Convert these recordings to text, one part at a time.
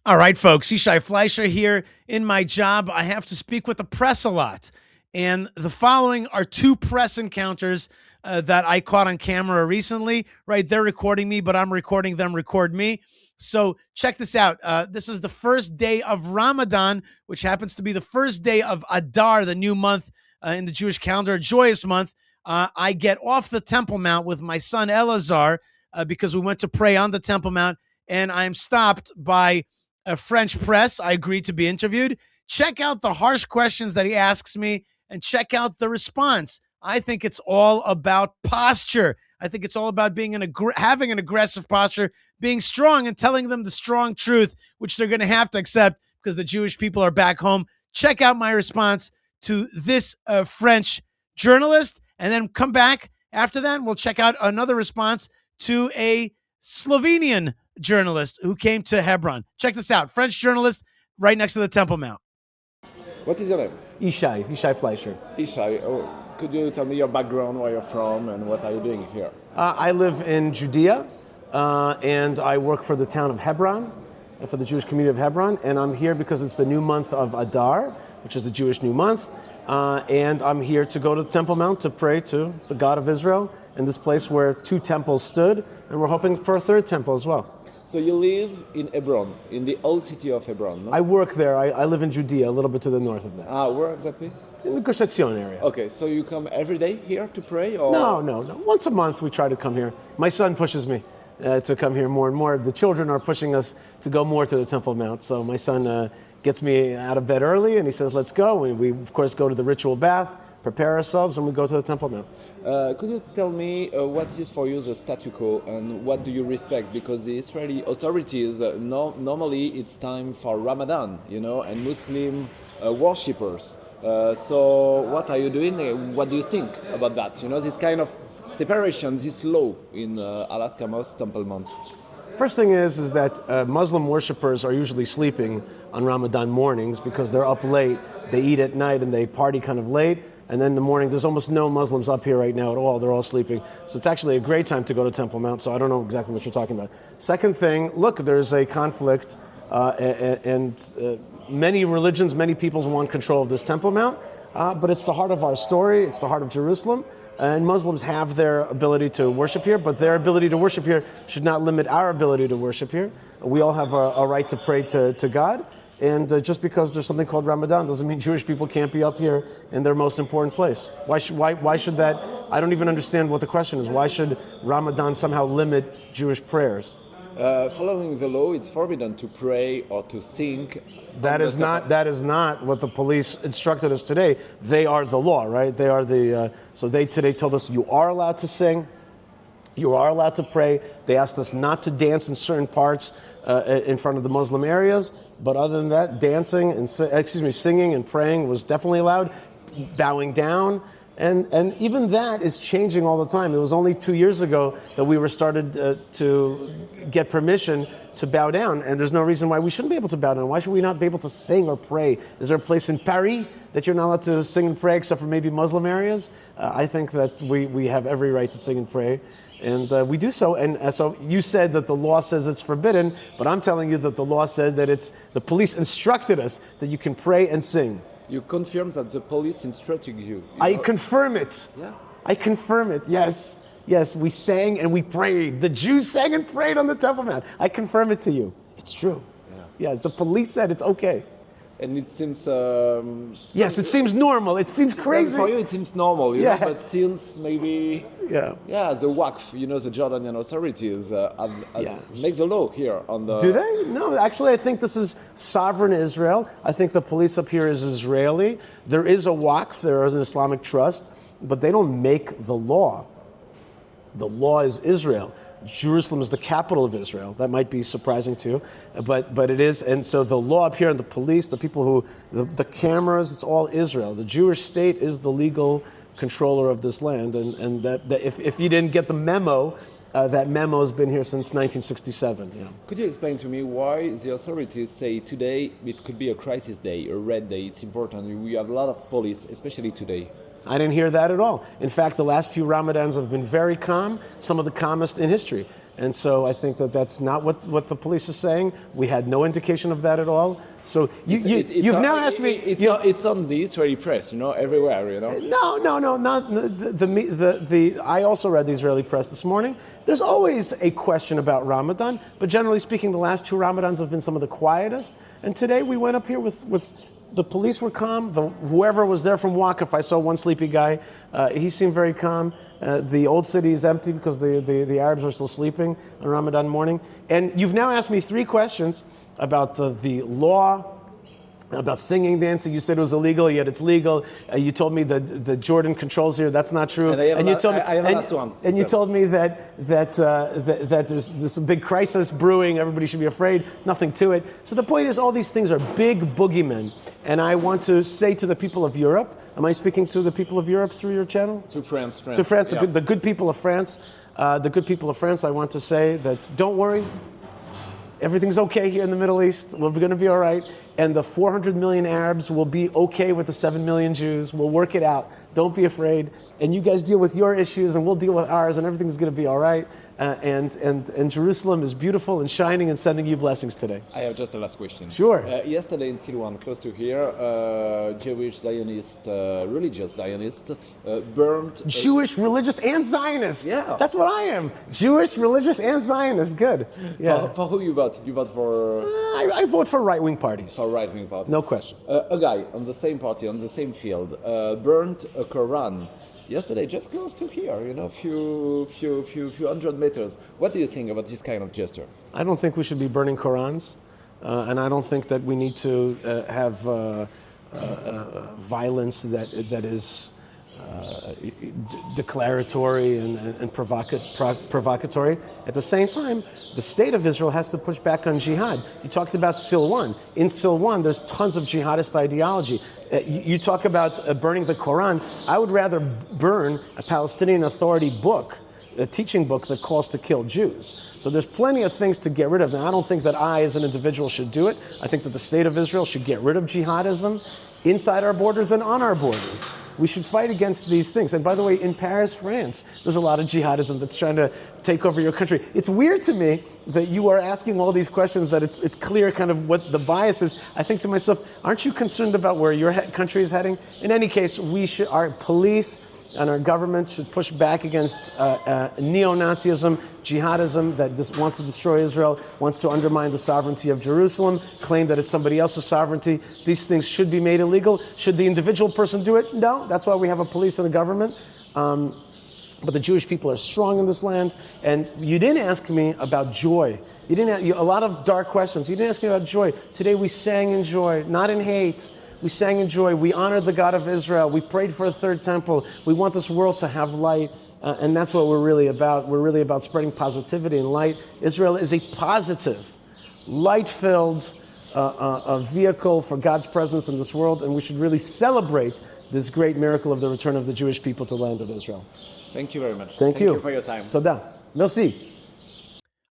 All right, folks. Yishai Fleischer here. In my job, I have to speak with the press a lot. And the following are two press encounters that I caught on camera recently. Right, they're recording me, but I'm recording them record me. So check this out. This is the first day of Ramadan, which happens to be the first day of Adar, the new month in the Jewish calendar, a joyous month. I get off the Temple Mount with my son Elazar because we went to pray on the Temple Mount, and I'm stopped by a French press. I agreed to be interviewed. Check out the harsh questions that he asks me and check out the response. I think it's all about posture. I think it's all about being having an aggressive posture, being strong and telling them the strong truth, which they're going to have to accept because the Jewish people are back home. Check out my response to this French journalist and then come back after that. And we'll check out another response to a Slovenian journalist who came to Hebron. Check this out. French journalist right next to the Temple Mount. What is your name? Yishai Fleischer. Yishai. Could you tell me your background, where you're from, and what are you doing here? I live in Judea, and I work for the town of Hebron, for the Jewish community of Hebron, and I'm here because it's the new month of Adar, which is the Jewish new month, and I'm here to go to the Temple Mount to pray to the God of Israel in this place where two temples stood, and we're hoping for a third temple as well. So you live in Hebron, in the old city of Hebron, no? I work there. I live in Judea, a little bit to the north of that. Where exactly? In the Gush Etzion area. Okay, so you come every day here to pray? Or? No. Once a month we try to come here. My son pushes me to come here more and more. The children are pushing us to go more to the Temple Mount. So my son gets me out of bed early and he says, let's go. We of course, go to the ritual bath, prepare ourselves, and we go to the Temple Mount. Could you tell me what is for you the statu quo and what do you respect? Because the Israeli authorities, normally it's time for Ramadan, and Muslim worshippers. So what are you doing? What do you think about that? This kind of separation, this law in Alaska Most Temple Mount. First thing is that Muslim worshippers are usually sleeping on Ramadan mornings because they're up late. They eat at night and they party kind of late. And then in the morning, there's almost no Muslims up here right now at all. They're all sleeping. So it's actually a great time to go to Temple Mount. So I don't know exactly what you're talking about. Second thing, look, there's a conflict and many religions, many peoples want control of this Temple Mount. But it's the heart of our story. It's the heart of Jerusalem. And Muslims have their ability to worship here, but their ability to worship here should not limit our ability to worship here. We all have a right to pray to God. And just because there's something called Ramadan doesn't mean Jewish people can't be up here in their most important place. Why should that? I don't even understand what the question is. Why should Ramadan somehow limit Jewish prayers? Following the law, it's forbidden to pray or to sing. That is not what the police instructed us today. They are the law, right? They are so they today told us you are allowed to sing, you are allowed to pray. They asked us not to dance in certain parts in front of the Muslim areas, but other than that, dancing and singing and praying was definitely allowed. Bowing down. And even that is changing all the time. It was only 2 years ago that we were started to get permission to bow down, and there's no reason why we shouldn't be able to bow down. Why should we not be able to sing or pray? Is there a place in Paris that you're not allowed to sing and pray except for maybe Muslim areas? I think that we have every right to sing and pray, and we do so. And so you said that the law says it's forbidden, but I'm telling you that the law said that the police instructed us that you can pray and sing. You confirm that the police instructed you. I confirm it. Yeah. I confirm it. Yes, we sang and we prayed. The Jews sang and prayed on the Temple Mount. I confirm it to you. It's true. Yeah. Yes, the police said it's okay. And it seems... yes, it seems normal. It seems crazy. For you, it seems normal, yeah. But since maybe... Yeah, the Waqf, the Jordanian authorities make the law here on the... Do they? No, actually, I think this is sovereign Israel. I think the police up here is Israeli. There is a Waqf, there is an Islamic trust, but they don't make the law. The law is Israel. Jerusalem is the capital of Israel. That might be surprising to you, but it is. And so the law up here and the police, the people who, the cameras, it's all Israel. The Jewish state is the legal controller of this land. And that if you didn't get the memo, that memo has been here since 1967. Yeah. Could you explain to me why the authorities say today it could be a crisis day, a red day? It's important. We have a lot of police, especially today. I didn't hear that at all. In fact, the last few Ramadans have been very calm, some of the calmest in history. And so I think that that's not what the police are saying. We had no indication of that at all. So you've now asked me. It's on the Israeli press, everywhere, No, not I also read the Israeli press this morning. There's always a question about Ramadan, but generally speaking, the last 2 Ramadans have been some of the quietest. And today we went up here with the police were calm. Whoever was there from Waqf, I saw one sleepy guy. He seemed very calm. The old city is empty because the Arabs are still sleeping on Ramadan morning. And you've now asked me 3 questions about the law, about singing, dancing. You said it was illegal, yet it's legal. You told me that the Jordan controls here. That's not true. And you told me, I have a last one. And you told me that there's this big crisis brewing. Everybody should be afraid. Nothing to it. So the point is, all these things are big boogeymen. And I want to say to the people of Europe. Am I speaking to the people of Europe through your channel? To France. To France, yeah. The good people of France. The good people of France. I want to say that don't worry. Everything's okay here in the Middle East. We're going to be all right. And the 400 million Arabs will be okay with the 7 million Jews. We'll work it out. Don't be afraid. And you guys deal with your issues and we'll deal with ours and everything's going to be all right. And Jerusalem is beautiful and shining and sending you blessings today. I have just a last question. Sure. Yesterday in Silwan, close to here, Jewish Zionist, religious Zionist, burned... Jewish, religious, and Zionist. Yeah. That's what I am. Jewish, religious, and Zionist. Good. Yeah. For who you vote? You vote for... I vote for right-wing parties. For right-wing parties. No question. A guy on the same party, on the same field, burned a Quran yesterday, just close to here, few hundred meters. What do you think about this kind of gesture? I don't think we should be burning Qurans, and I don't think that we need to have violence that is declaratory and provocatory. At the same time, the state of Israel has to push back on jihad. You talked about Silwan. In Silwan, there's tons of jihadist ideology. You talk about burning the Quran. I would rather burn a Palestinian Authority book, a teaching book that calls to kill Jews. So there's plenty of things to get rid of. Now, I don't think that I, as an individual, should do it. I think that the state of Israel should get rid of jihadism inside our borders and on our borders. We should fight against these things. And by the way, in Paris, France, there's a lot of jihadism that's trying to take over your country. It's weird to me that you are asking all these questions, that it's clear kind of what the bias is. I think to myself, aren't you concerned about where your country is heading? In any case, our police and our government should push back against neo-Nazism, jihadism that wants to destroy Israel, wants to undermine the sovereignty of Jerusalem, claim that it's somebody else's sovereignty. These things should be made illegal. Should the individual person do it? No. That's why we have a police and a government. But the Jewish people are strong in this land. And you didn't ask me about joy. You didn't. A lot of dark questions. You didn't ask me about joy. Today we sang in joy, not in hate. We sang in joy. We honored the God of Israel. We prayed for a third temple. We want this world to have light. And that's what we're really about. We're really about spreading positivity and light. Israel is a positive, light-filled vehicle for God's presence in this world. And we should really celebrate this great miracle of the return of the Jewish people to the land of Israel. Thank you very much. Thank you for your time. Toda. Merci.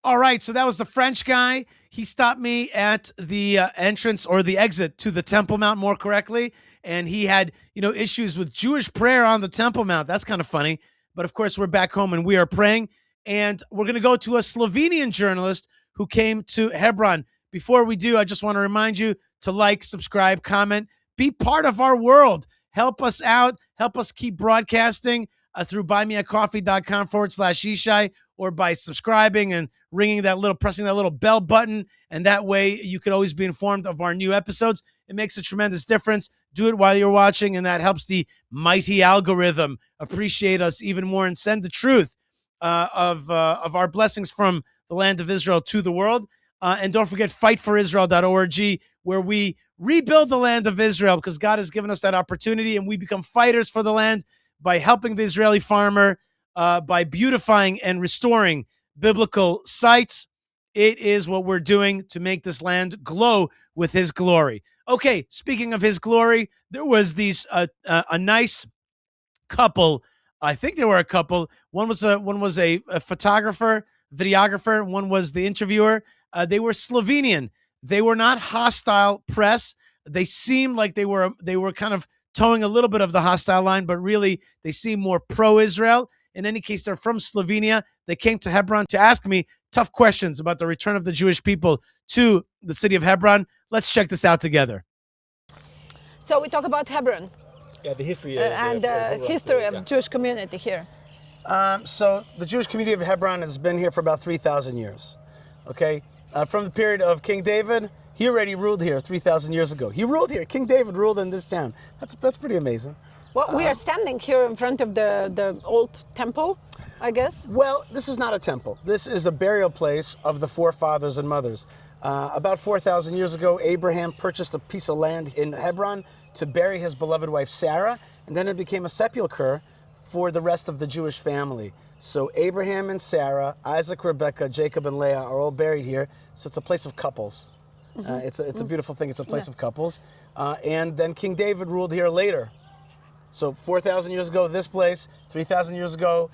All right, so that was the French guy. He stopped me at the entrance, or the exit to the Temple Mount, more correctly, and he had, issues with Jewish prayer on the Temple Mount. That's kind of funny, but of course we're back home and we are praying, and we're going to go to a Slovenian journalist who came to Hebron. Before we do, I just want to remind you to like, subscribe, comment, be part of our world. Help us out. Help us keep broadcasting through buymeacoffee.com/Yishai, or by subscribing and pressing that little bell button. And that way you could always be informed of our new episodes. It makes a tremendous difference. Do it while you're watching, and that helps the mighty algorithm appreciate us even more and send the truth of our blessings from the land of Israel to the world. And don't forget fightforisrael.org, where we rebuild the land of Israel, because God has given us that opportunity, and we become fighters for the land by helping the Israeli farmer, by beautifying and restoring biblical sites. It is what we're doing to make this land glow with his glory. Okay, speaking of his glory, there was a nice couple. I think they were a couple. One was a photographer, videographer, and one was the interviewer. They were Slovenian. They were not hostile press. They seemed like they were kind of towing a little bit of the hostile line, but really they seem more pro-Israel. In any case, they're from Slovenia. They came to Hebron to ask me tough questions about the return of the Jewish people to the city of Hebron. Let's check this out together. So we talk about Hebron. Yeah, the history And the history of Jewish community here. So the Jewish community of Hebron has been here for about 3,000 years. Okay, from the period of King David, he already ruled here 3,000 years ago. He ruled here. King David ruled in this town. That's pretty amazing. Well, we are standing here in front of the old temple, I guess. Well, this is not a temple. This is a burial place of the forefathers and mothers. About 4,000 years ago, Abraham purchased a piece of land in Hebron to bury his beloved wife Sarah, and then it became a sepulcher for the rest of the Jewish family. So Abraham and Sarah, Isaac, Rebekah, Jacob, and Leah are all buried here. So it's a place of couples. It's a beautiful thing. It's a place of couples. And then King David ruled here later. So 4,000 years ago, this place. 3,000 years ago,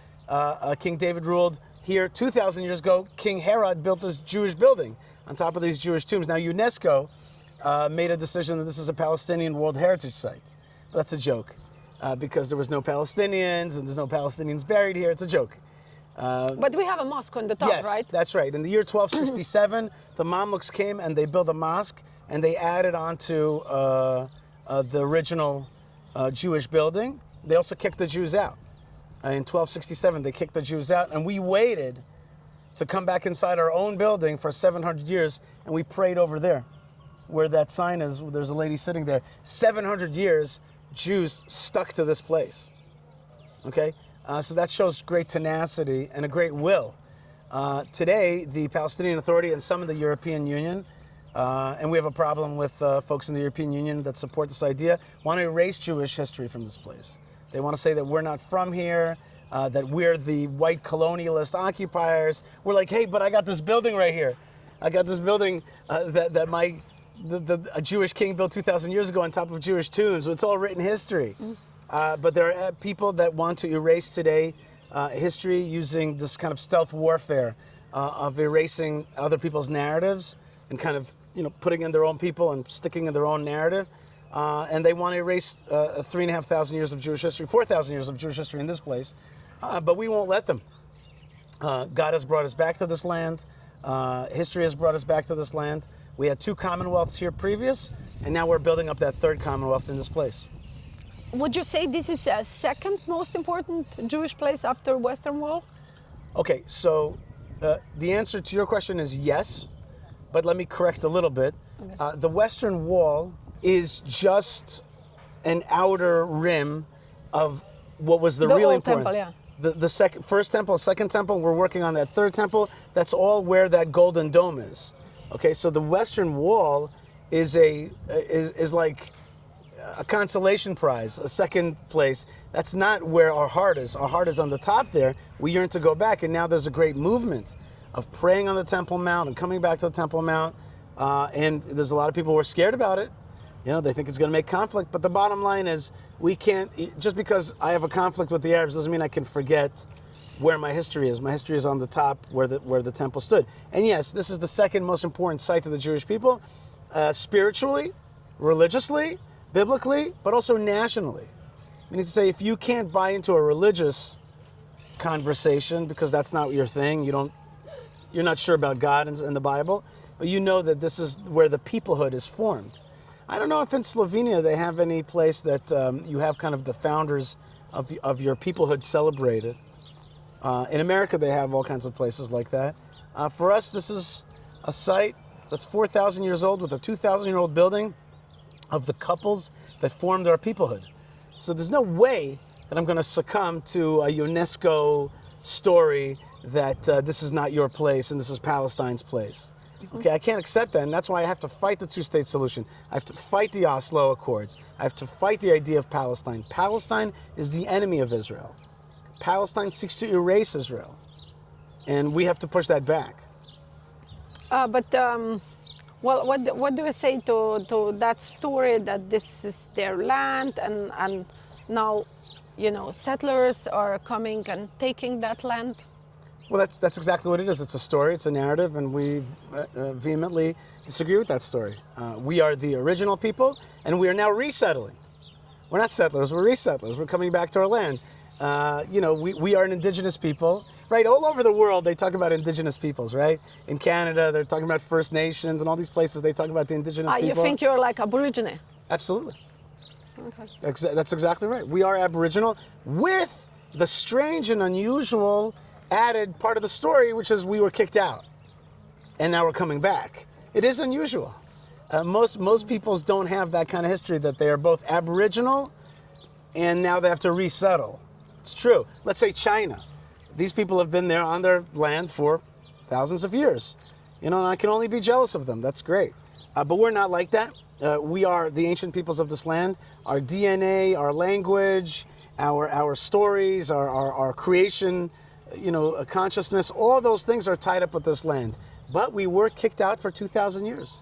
King David ruled here. 2,000 years ago, King Herod built this Jewish building on top of these Jewish tombs. Now, UNESCO made a decision that this is a Palestinian World Heritage Site. But that's a joke because there was no Palestinians and there's no Palestinians buried here. It's a joke. But we have a mosque on the top, Yes, right? that's right. In the year 1267, the Mamluks came and they built a mosque and they added onto the original Jewish building. They also kicked the Jews out. In 1267, they kicked the Jews out, and we waited to come back inside our own building for 700 years, and we prayed over there, where that sign is. There's a lady sitting there. 700 years, Jews stuck to this place. Okay, so that shows great tenacity and a great will. Today, the Palestinian Authority and some of the European Union, and we have a problem with folks in the European Union that support this idea, want to erase Jewish history from this place. They want to say that we're not from here, that we're the white colonialist occupiers. We're like, hey, but I got this building right here. I got this building that a Jewish king built 2,000 years ago on top of Jewish tombs. It's all written history. But there are people that want to erase today history using this kind of stealth warfare of erasing other people's narratives and kind of, putting in their own people and sticking in their own narrative. And they want to erase 3,500 years of Jewish history, 4,000 years of Jewish history in this place. But we won't let them. God has brought us back to this land. History has brought us back to this land. We had 2 commonwealths here previous, and now we're building up that 3rd commonwealth in this place. Would you say this is a second most important Jewish place after Western Wall? Okay, so the answer to your question is yes, but let me correct a little bit. Okay. The Western Wall is just an outer rim of what was the really important. Temple, yeah. The first temple, second temple, we're working on that 3rd temple. That's all where that golden dome is. Okay, so the Western Wall is like a consolation prize, a second place. That's not where our heart is. Our heart is on the top there. We yearn to go back, and now there's a great movement of praying on the Temple Mount and coming back to the Temple Mount. And there's a lot of people who are scared about it. They think it's going to make conflict. But the bottom line is, we can't, just because I have a conflict with the Arabs doesn't mean I can forget where my history is. My history is on the top where the temple stood. And yes, this is the second most important site to the Jewish people, spiritually, religiously, biblically, but also nationally. Meaning to say, if you can't buy into a religious conversation because that's not your thing, you're not sure about God and the Bible, but you know that this is where the peoplehood is formed. I don't know if in Slovenia they have any place that you have kind of the founders of your peoplehood celebrated. In America, they have all kinds of places like that. For us, this is a site that's 4,000 years old with a 2,000-year-old building of the couples that formed our peoplehood. So there's no way that I'm going to succumb to a UNESCO story that this is not your place and this is Palestine's place. Okay, I can't accept that, and that's why I have to fight the 2-state solution. I have to fight the Oslo Accords. I have to fight the idea of Palestine. Palestine is the enemy of Israel. Palestine seeks to erase Israel, and we have to push that back. Well, what do you say to that story that this is their land and now, settlers are coming and taking that land? Well, that's exactly what it is. It's a story, it's a narrative, and we vehemently disagree with that story. We are the original people, and we are now resettling. We're not settlers, we're resettlers. We're coming back to our land. We are an indigenous people, right? All over the world, they talk about indigenous peoples, right? In Canada, they're talking about First Nations, and all these places, they talk about the indigenous people. You think you're like Aborigine? Absolutely. Okay. That's exactly right. We are Aboriginal with the strange and unusual added part of the story, which is we were kicked out, and now we're coming back. It is unusual. Most peoples don't have that kind of history, that they are both Aboriginal and now they have to resettle. It's true. Let's say China. These people have been there on their land for thousands of years. And I can only be jealous of them. That's great. But we're not like that. We are the ancient peoples of this land. Our DNA, our language, our stories, our creation, consciousness, all those things are tied up with this land. But we were kicked out for 2,000 years.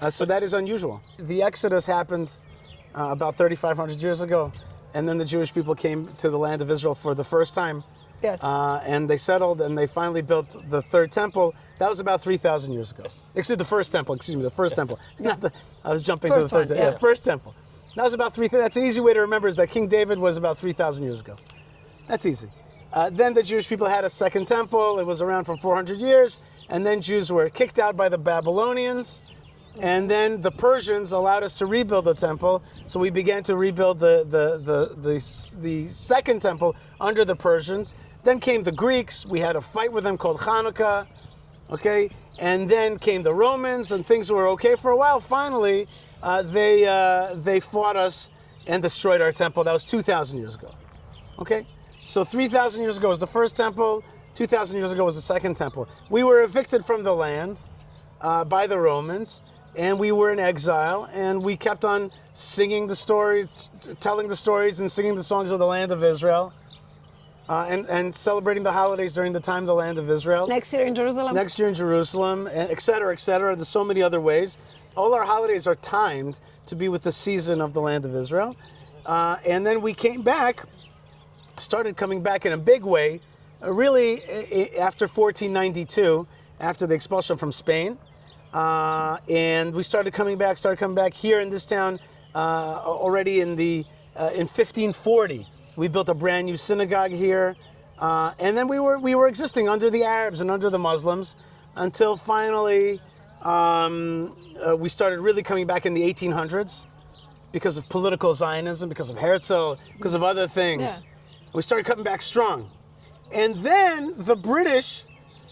So that is unusual. The Exodus happened about 3,500 years ago. And then the Jewish people came to the land of Israel for the first time. Yes. And they settled, and they finally built the third temple. That was about 3,000 years ago. The first temple. I was jumping to the third temple. Yeah, first temple. That was about 3,000. That's an easy way to remember, is that King David was about 3,000 years ago. That's easy. Then the Jewish people had a second temple. It was around for 400 years. And then Jews were kicked out by the Babylonians. And then the Persians allowed us to rebuild the temple, so we began to rebuild the second temple under the Persians. Then came the Greeks. We had a fight with them called Hanukkah, okay? And then came the Romans, and things were okay for a while. Finally, they fought us and destroyed our temple. That was 2,000 years ago, okay? So 3,000 years ago was the first temple. 2,000 years ago was the second temple. We were evicted from the land by the Romans. And we were in exile, and we kept on singing the stories, telling the stories, and singing the songs of the land of Israel, and celebrating the holidays during the time of the land of Israel. Next year in Jerusalem. Next year in Jerusalem, et cetera, et cetera. There's so many other ways. All our holidays are timed to be with the season of the land of Israel. And then we came back, started coming back in a big way, really after 1492, after the expulsion from Spain. And we started coming back here in this town already in 1540. We built a brand new synagogue here, and then we were existing under the Arabs and under the Muslims until finally we started really coming back in the 1800s because of political Zionism, because of Herzl, because of other things. Yeah. We started coming back strong, and then the British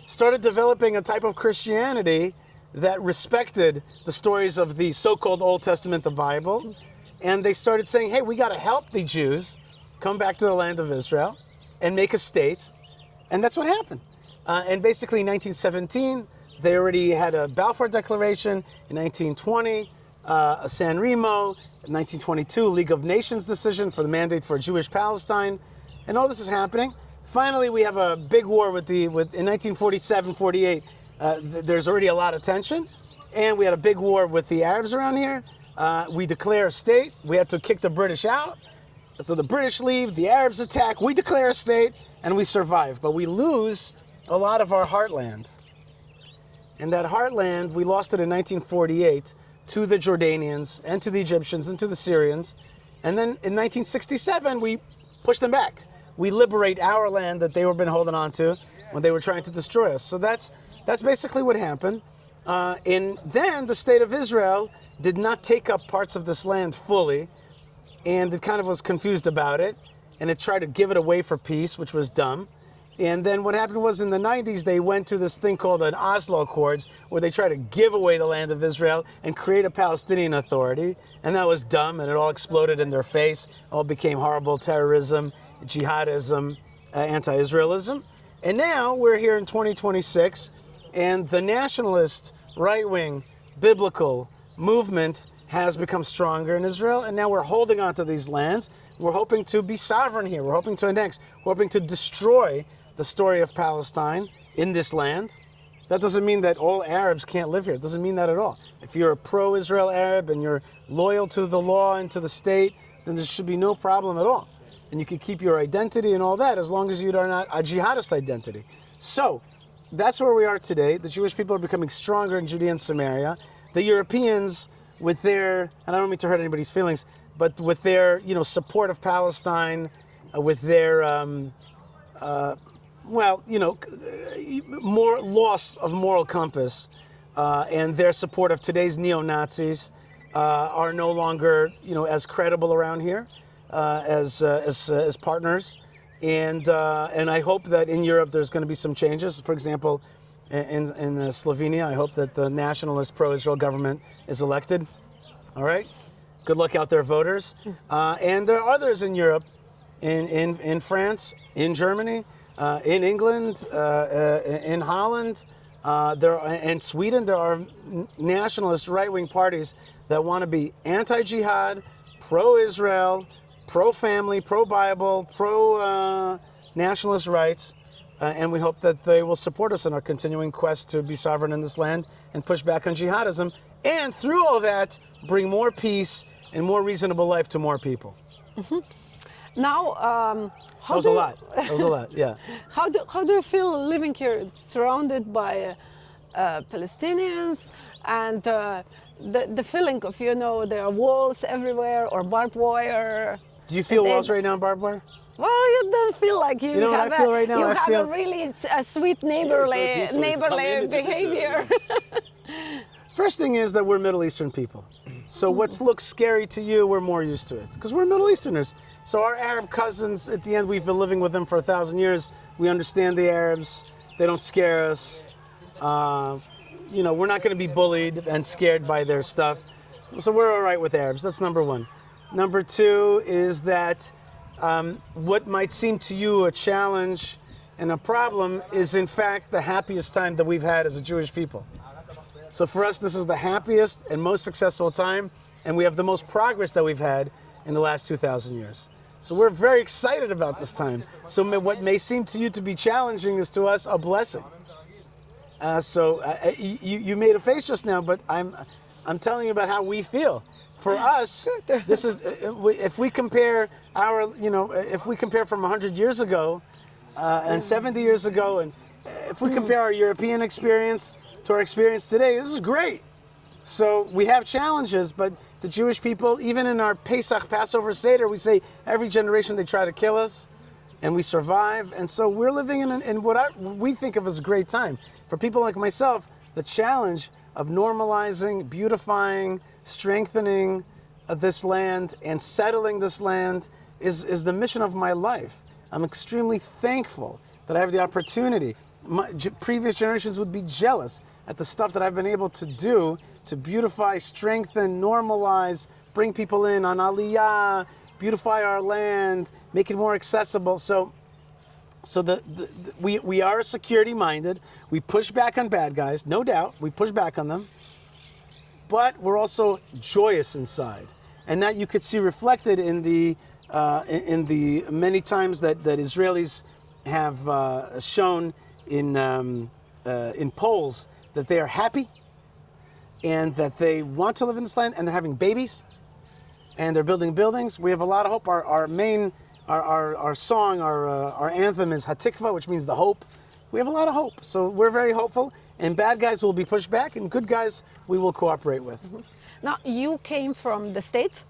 started developing a type of Christianity that respected the stories of the so-called Old Testament, the Bible, and they started saying, hey, we got to help the Jews come back to the land of Israel and make a state, and that's what happened. And basically in 1917, they already had a Balfour Declaration. In 1920, a San Remo. In 1922, League of Nations decision for the mandate for Jewish Palestine, and all this is happening. Finally, we have a big war in 1947, 48. There's already a lot of tension, and we had a big war with the Arabs around here. We declare a state. We had to kick the British out. So the British leave, the Arabs attack, we declare a state, and we survive. But we lose a lot of our heartland. And that heartland, we lost it in 1948 to the Jordanians and to the Egyptians and to the Syrians. And then in 1967, we pushed them back. We liberate our land that they were been holding on to when they were trying to destroy us. So that's basically what happened. And then the state of Israel did not take up parts of this land fully, and it kind of was confused about it, and it tried to give it away for peace, which was dumb. And then what happened was in the 90s, they went to this thing called an Oslo Accords, where they tried to give away the land of Israel and create a Palestinian Authority, and that was dumb, and it all exploded in their face. It all became horrible terrorism, jihadism, anti-Israelism. And now we're here in 2026, and the nationalist, right-wing, biblical movement has become stronger in Israel, and now we're holding on to these lands. We're hoping to be sovereign here. We're hoping to annex. We're hoping to destroy the story of Palestine in this land. That doesn't mean that all Arabs can't live here. It doesn't mean that at all. If you're a pro-Israel Arab and you're loyal to the law and to the state, then there should be no problem at all. And you can keep your identity and all that as long as you are not a jihadist identity. So that's where we are today. The Jewish people are becoming stronger in Judea and Samaria. The Europeans, with their, and I don't mean to hurt anybody's feelings, but with their, support of Palestine with their well, you know, more loss of moral compass, and their support of today's neo-Nazis are no longer, you know, as credible around here as partners, and I hope that in Europe there's going to be some changes. For example, in Slovenia, I hope that the nationalist pro-Israel government is elected. All right, good luck out there, voters. And there are others in Europe, in France, in Germany. In England, in Holland, and Sweden, there are nationalist right-wing parties that want to be anti-jihad, pro-Israel, pro-family, pro-Bible, pro-nationalist rights, and we hope that they will support us in our continuing quest to be sovereign in this land and push back on jihadism, and through all that, bring more peace and more reasonable life to more people. Mm-hmm. Now, that was a lot. That was a lot. Yeah. How do you feel living here? It's surrounded by Palestinians, and the feeling of, you know, there are walls everywhere or barbed wire. Do you feel walls right now, barbed wire? Well, you don't feel like you, know have what I feel right now? You I have feel a really sweet neighborly behavior. First thing is that we're Middle Eastern people. So what looks scary to you, we're more used to it because we're Middle Easterners. So our Arab cousins, at the end, we've been living with them for 1,000 years. We understand the Arabs. They don't scare us. You know, we're not going to be bullied and scared by their stuff. So we're all right with Arabs. That's number one. Number two is that what might seem to you a challenge and a problem is, in fact, the happiest time that we've had as a Jewish people. So for us, this is the happiest and most successful time, and we have the most progress that we've had in the last 2,000 years. So we're very excited about this time. So what may seem to you to be challenging is to us a blessing. You made a face just now, but I'm telling you about how we feel. For us, this is if we compare if we compare from 100 years ago and 70 years ago, and if we compare our European experience to our experience today, this is great. So we have challenges, but the Jewish people, even in our Pesach, Passover Seder, we say every generation they try to kill us, and we survive. And so we're living in what we think of as a great time. For people like myself, the challenge of normalizing, beautifying, strengthening this land and settling this land is the mission of my life. I'm extremely thankful that I have the opportunity. Previous generations would be jealous at the stuff that I've been able to do to beautify, strengthen, normalize, bring people in on Aliyah, beautify our land, make it more accessible. So we are security minded. We push back on bad guys, no doubt. We push back on them, but we're also joyous inside, and that you could see reflected in the many times that Israelis have shown in polls that they are happy and that they want to live in this land, and they're having babies and they're building buildings. We have a lot of hope. Our song, our anthem is Hatikva, which means the hope. We have a lot of hope. So we're very hopeful, and bad guys will be pushed back, and good guys we will cooperate with. Mm-hmm. Now, you came from the States?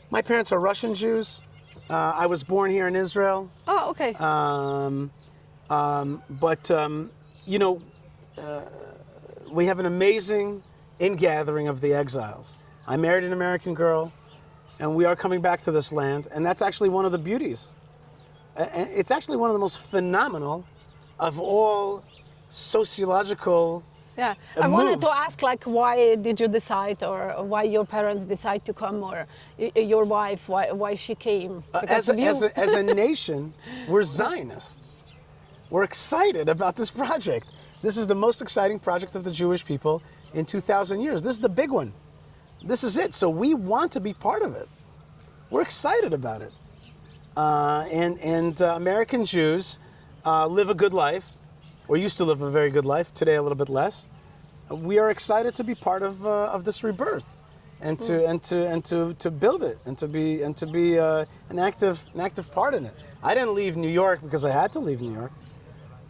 My parents are Russian Jews. I was born here in Israel. Oh, okay. We have an amazing ingathering of the exiles. I married an American girl, and we are coming back to this land, and that's actually one of the beauties. It's actually one of the most phenomenal of all sociological Yeah, I wanted to ask, like, why did you decide, or why your parents decide to come, or your wife, why she came? As a nation, we're Zionists. We're excited about this project. This is the most exciting project of the Jewish people in 2,000 years. This is the big one. This is it. So we want to be part of it. We're excited about it. American Jews live a good life, or used to live a very good life. Today, a little bit less. We are excited to be part of this rebirth, and to build it, and to be an active part in it. I didn't leave New York because I had to leave New York.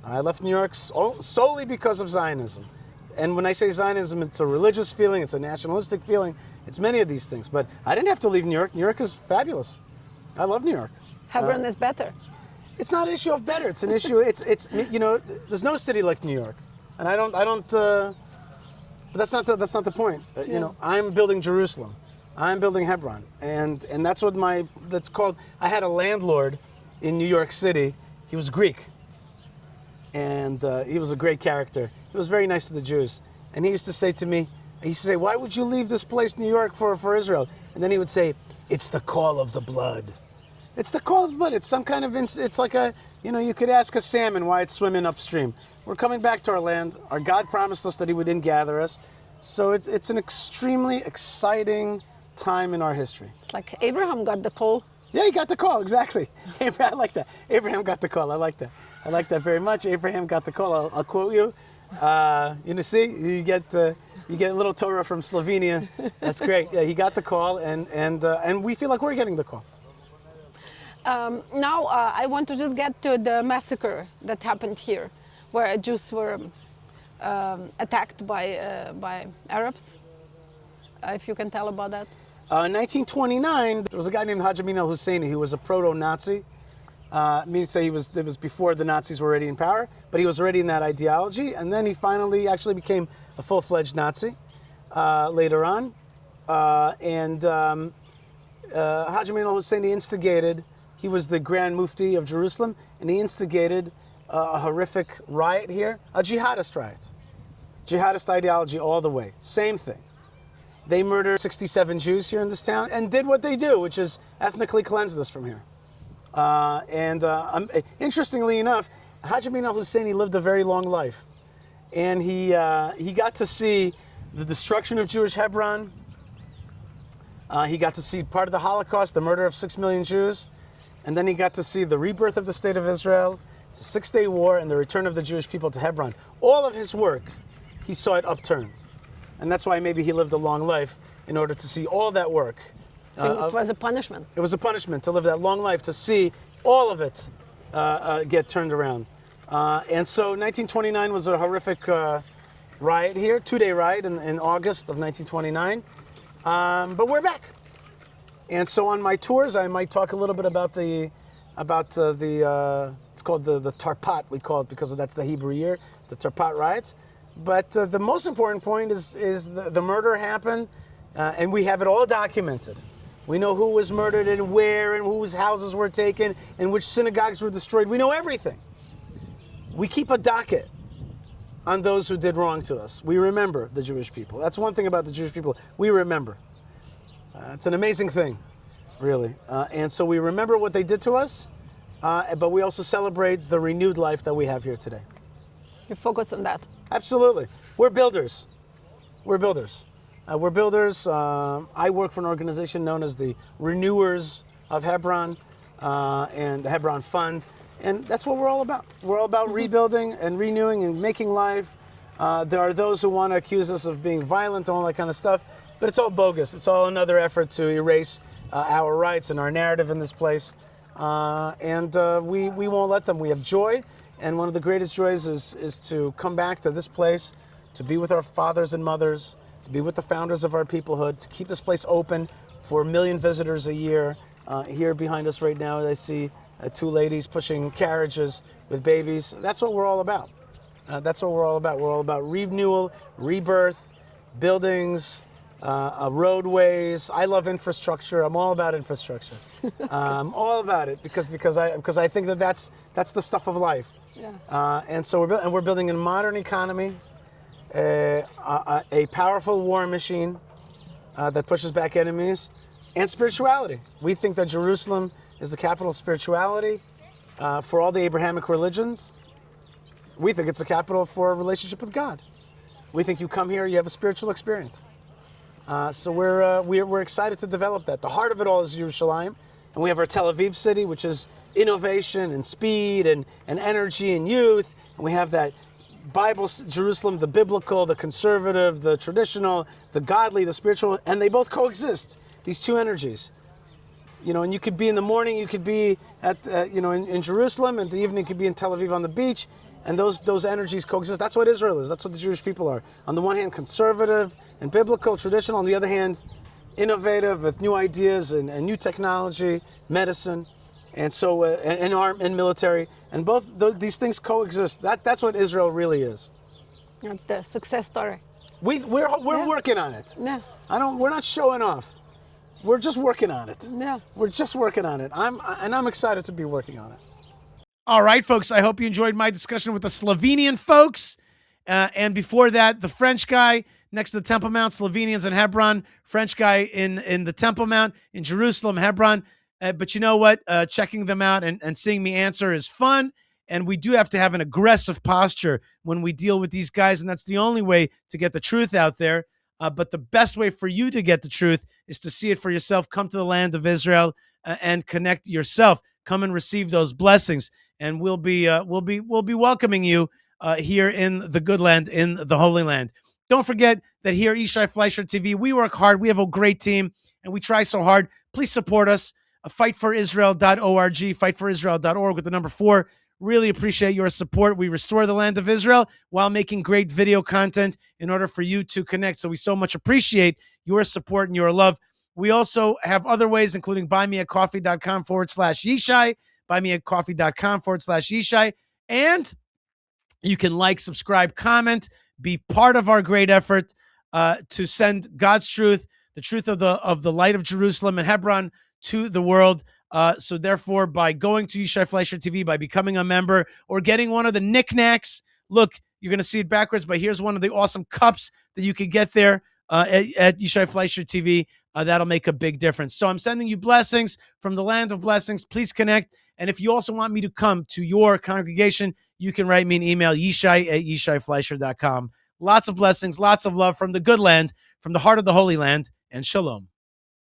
I left New York solely because of Zionism. And when I say Zionism, it's a religious feeling, it's a nationalistic feeling, it's many of these things. But I didn't have to leave New York. New York is fabulous. I love New York. Hebron is better. It's not an issue of better. It's an issue. It's you know, there's no city like New York, and I don't. But that's not the point. You know, I'm building Jerusalem. I'm building Hebron, and that's what that's called. I had a landlord in New York City. He was Greek, and he was a great character. He was very nice to the Jews, and he used to say to me, "Why would you leave this place, New York, for Israel?" And then he would say, "It's the call of the blood. It's the call of the blood. It's some kind of it's like a, you know, you could ask a salmon why it's swimming upstream. We're coming back to our land. Our God promised us that He would ingather us, so it's an extremely exciting time in our history." It's like Abraham got the call. Yeah, he got the call, exactly. I like that. Abraham got the call. I like that. I like that very much. Abraham got the call. I'll quote you. You know, see, you get a little Torah from Slovenia. That's great. Yeah, he got the call, and we feel like we're getting the call. Now I want to just get to the massacre that happened here, where Jews were attacked by Arabs. If you can tell about that. In 1929, there was a guy named Haj Amin al-Husseini who was a proto-Nazi. Meaning to say it was before the Nazis were already in power, but he was already in that ideology, and then he finally actually became a full-fledged Nazi later on. Haj Amin al-Husseini instigated, he was the Grand Mufti of Jerusalem, and he instigated a horrific riot here, a jihadist riot. Jihadist ideology all the way, same thing. They murdered 67 Jews here in this town and did what they do, which is ethnically cleanse us from here. Interestingly enough, Haj Amin al-Husseini lived a very long life, and he got to see the destruction of Jewish Hebron. He got to see part of the Holocaust, the murder of 6 million Jews, and then he got to see the rebirth of the State of Israel, the Six-Day War, and the return of the Jewish people to Hebron. All of his work, he saw it upturned, and that's why maybe he lived a long life, in order to see all that work. I think it was a punishment. It was a punishment to live that long life, to see all of it get turned around. And so 1929 was a horrific riot here, 2-day riot in August of 1929. But we're back. And so on my tours, I might talk a little bit about it's called the Tarpat, we call it, because that's the Hebrew year, the Tarpat riots. But the most important point is the murder happened, and we have it all documented. We know who was murdered and where, and whose houses were taken, and which synagogues were destroyed. We know everything. We keep a docket on those who did wrong to us. We remember the Jewish people. That's one thing about the Jewish people. We remember. It's an amazing thing, really. And so we remember what they did to us, but we also celebrate the renewed life that we have here today. You focus on that. Absolutely. We're builders. We're builders. We're builders. I work for an organization known as the Renewers of Hebron and the Hebron Fund. And that's what we're all about. We're all about rebuilding and renewing and making life. There are those who want to accuse us of being violent and all that kind of stuff, but it's all bogus. It's all another effort to erase our rights and our narrative in this place. We won't let them. We have joy, and one of the greatest joys is to come back to this place, to be with our fathers and mothers, to be with the founders of our peoplehood, to keep this place open for 1 million visitors a year. Here behind us right now, I see 2 ladies pushing carriages with babies. That's what we're all about. That's what we're all about. We're all about renewal, rebirth, buildings, roadways. I love infrastructure. I'm all about infrastructure. I'm all about it because I think that's the stuff of life. Yeah. And so we're building a modern economy, a powerful war machine that pushes back enemies, and spirituality. We think that Jerusalem is the capital of spirituality for all the Abrahamic religions. We think it's the capital for a relationship with God. We think you come here, you have a spiritual experience. So we're excited to develop that. The heart of it all is Yerushalayim, and we have our Tel Aviv city, which is innovation and speed and energy and youth, and we have that Bible Jerusalem, the biblical, the conservative, the traditional, the godly, the spiritual, and they both coexist. These two energies. You know, and you could be in the morning, you could be at, in Jerusalem, and the evening you could be in Tel Aviv on the beach, and those energies coexist. That's what Israel is. That's what the Jewish people are. On the one hand, conservative and biblical, traditional. On the other hand, innovative with new ideas and new technology, medicine. And so, in military, and these things coexist. That's what Israel really is. That's the success story. We're Yeah. working on it. Yeah. We're not showing off. We're just working on it. Yeah. We're just working on it. I'm excited to be working on it. All right, folks. I hope you enjoyed my discussion with the Slovenian folks. And before that, the French guy next to the Temple Mount, Slovenians in Hebron, French guy in the Temple Mount in Jerusalem, Hebron. But you know what? Checking them out and seeing me answer is fun. And we do have to have an aggressive posture when we deal with these guys. And that's the only way to get the truth out there. But the best way for you to get the truth is to see it for yourself. Come to the land of Israel and connect yourself. Come and receive those blessings. And we'll be welcoming you here in the good land, in the Holy Land. Don't forget that here at Yishai Fleischer TV, we work hard. We have a great team, and we try so hard. Please support us. Fightforisrael.org, fightforisrael.org with the number 4. Really appreciate your support. We restore the land of Israel while making great video content in order for you to connect. So we so much appreciate your support and your love. We also have other ways, including buymeacoffee.com/Yishai, buymeacoffee.com/Yishai. And you can like, subscribe, comment, be part of our great effort to send God's truth, the truth of the light of Jerusalem and Hebron to the world. So therefore, by going to Yishai Fleischer TV, by becoming a member or getting one of the knickknacks, look, you're going to see it backwards, but here's one of the awesome cups that you can get there at Yishai Fleischer TV. That'll make a big difference. So I'm sending you blessings from the land of blessings. Please connect. And if you also want me to come to your congregation, you can write me an email, yishai@yishaifleischer.com. Lots of blessings, lots of love from the good land, from the heart of the Holy Land, and shalom.